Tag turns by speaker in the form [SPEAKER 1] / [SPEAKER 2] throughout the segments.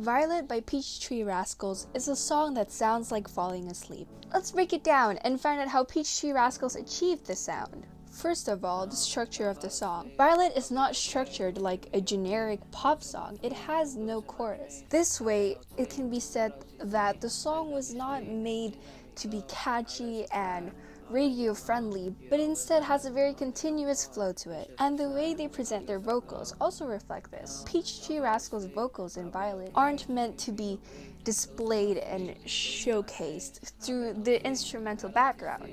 [SPEAKER 1] Violet by Peachtree Rascals is a song that sounds like falling asleep. Let's break it down and find out how Peachtree Rascals achieved this sound. First of all, the structure of the song. Violet is not structured like a generic pop song. It has no chorus. This way, it can be said that the song was not made to be catchy and radio friendly, but instead has a very continuous flow to it. And the way they present their vocals also reflect this. Peachtree Rascals' vocals in Violet aren't meant to be displayed and showcased through the instrumental background.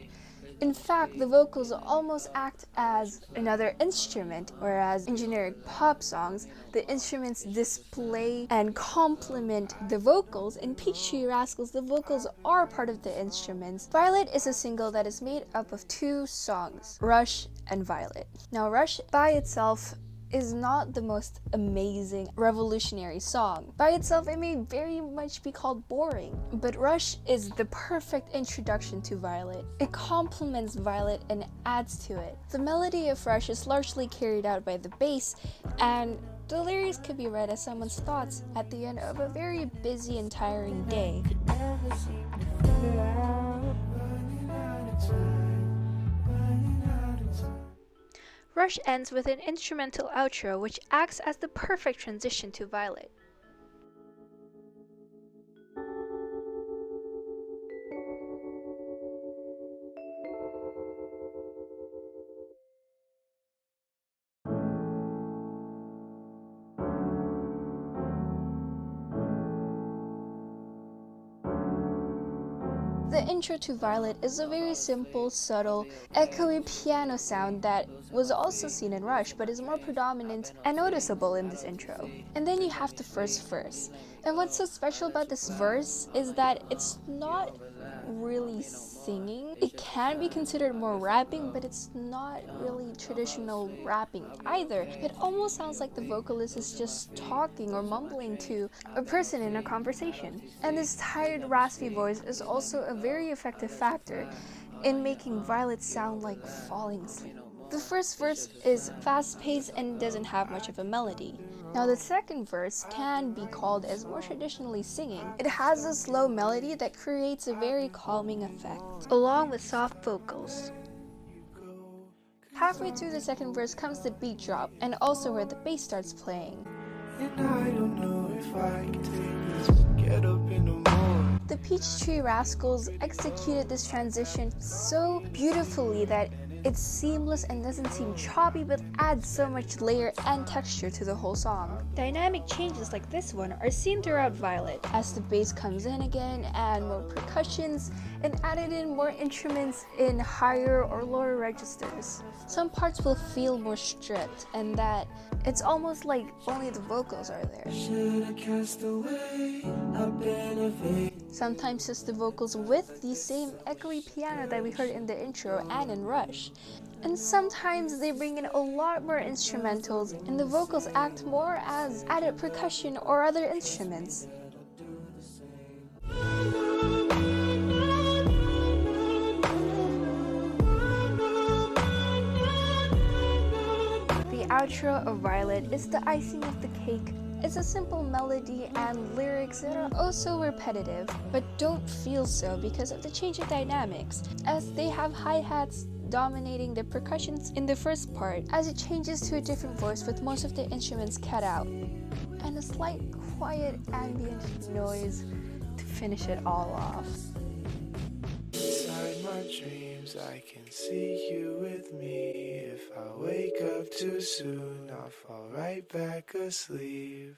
[SPEAKER 1] In fact, the vocals almost act as another instrument, whereas in generic pop songs, the instruments display and complement the vocals. In Peachtree Rascals, the vocals are part of the instruments. Violet is a single that is made up of two songs, Rush and Violet. Now, Rush by itself is not the most amazing, revolutionary song. By itself, it may very much be called boring, but Rush is the perfect introduction to Violet. It complements Violet and adds to it. The melody of Rush is largely carried out by the bass, and the lyrics can be read as someone's thoughts at the end of a very busy and tiring day. Rush ends with an instrumental outro which acts as the perfect transition to Violet. The intro to Violet is a very simple, subtle, echoey piano sound that was also seen in Rush, but is more predominant and noticeable in this intro. And then you have the first verse. And what's so special about this verse is that it's not really singing. It can be considered more rapping, but it's not really traditional rapping either. It almost sounds like the vocalist is just talking or mumbling to a person in a conversation. And this tired, raspy voice is also a very effective factor in making Violet sound like falling asleep. The first verse is fast-paced and doesn't have much of a melody. Now the second verse can be called as more traditionally singing. It has a slow melody that creates a very calming effect, along with soft vocals. Halfway through the second verse comes the beat drop, and also where the bass starts playing. And I don't know if I can take this, get up in the morning. The Peachtree Rascals executed this transition so beautifully that it's seamless and doesn't seem choppy, but adds so much layer and texture to the whole song. Dynamic changes like this one are seen throughout Violet, as the bass comes in again and more percussions, and added in more instruments in higher or lower registers. Some parts will feel more stripped, and that it's almost like only the vocals are there. Sometimes just the vocals with the same echoey piano that we heard in the intro and in Rush. And sometimes they bring in a lot more instrumentals and the vocals act more as added percussion or other instruments. The outro of Violet is the icing of the cake. It's a simple melody and lyrics that are also repetitive, but don't feel so because of the change of dynamics, as they have hi-hats dominating the percussions in the first part, as it changes to a different voice with most of the instruments cut out, and a slight quiet ambient noise to finish it all off. Inside my dreams I can see you with me. If I wake up too soon, I'll fall right back asleep.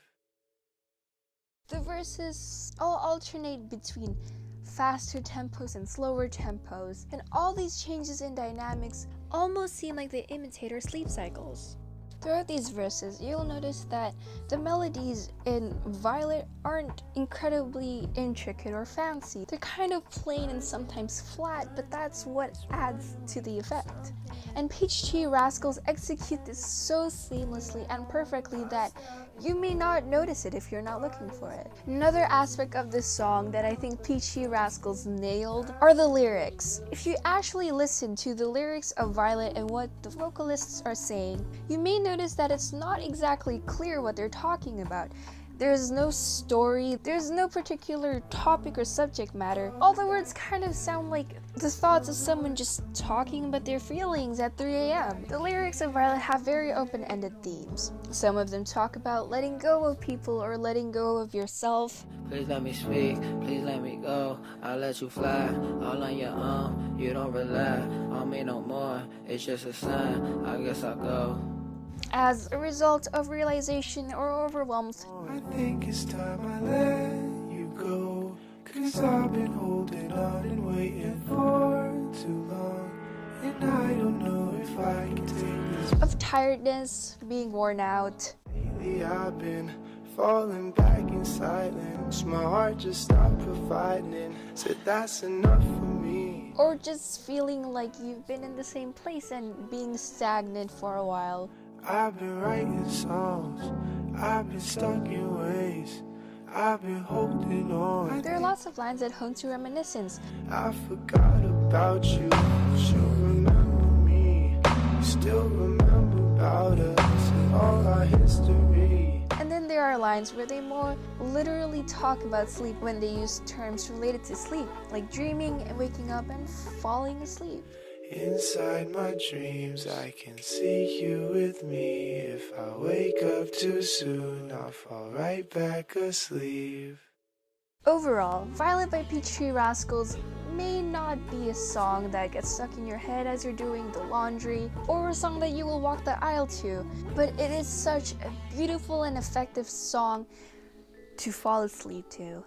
[SPEAKER 1] The verses all alternate between faster tempos and slower tempos, and all these changes in dynamics almost seem like they imitate our sleep cycles. Throughout these verses, you'll notice that the melodies in Violet aren't incredibly intricate or fancy. They're kind of plain and sometimes flat, but that's what adds to the effect. And Peachtree Rascals execute this so seamlessly and perfectly that you may not notice it if you're not looking for it. Another aspect of this song that I think Peachtree Rascals nailed are the lyrics. If you actually listen to the lyrics of Violet and what the vocalists are saying, you may notice that it's not exactly clear what they're talking about. There's no story, there's no particular topic or subject matter. All the words kind of sound like the thoughts of someone just talking about their feelings at 3 a.m. The lyrics of Violet have very open-ended themes. Some of them talk about letting go of people or letting go of yourself.
[SPEAKER 2] Please let me speak, please let me go. I'll let you fly, all on your own. You don't rely on me no more. It's just a sign, I guess I'll go.
[SPEAKER 1] As a result of realization or overwhelmed,
[SPEAKER 3] I think it's time I let you go, 'cause I've been holding on and waiting for too long, and I don't know if I can take this.
[SPEAKER 1] of tiredness, being worn out,
[SPEAKER 3] Lately I've been falling back in silence. My heart just stopped providing, said that's enough for me.
[SPEAKER 1] or just feeling like you've been in the same place and being stagnant for a while.
[SPEAKER 3] I've been writing songs, I've been stuck in ways, I've been holding on.
[SPEAKER 1] There are lots of lines that hone to reminiscence.
[SPEAKER 3] I forgot about you, but you remember me. You still remember about us and all our history.
[SPEAKER 1] And then there are lines where they more literally talk about sleep when they use terms related to sleep, like dreaming and waking up and falling asleep.
[SPEAKER 3] Inside my dreams I can see you with me. If I wake up too soon, I'll fall right back asleep.
[SPEAKER 1] Overall, Violet by Peachtree Rascals may not be a song that gets stuck in your head as you're doing the laundry, or a song that you will walk the aisle to, but it is such a beautiful and effective song to fall asleep to.